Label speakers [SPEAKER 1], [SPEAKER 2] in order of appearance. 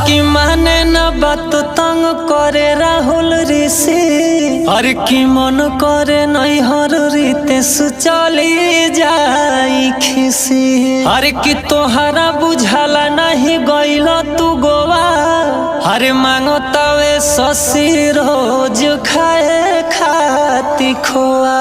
[SPEAKER 1] की माने न बात तंग करे राहुल ऋषि और की मन करे नहीं हर रीते सुचली जाई खिसी हर की तोहरा बुझाला नहीं गइल तू गोवा हरे मांगो तवे शशि रोज खाए खाती खोआ।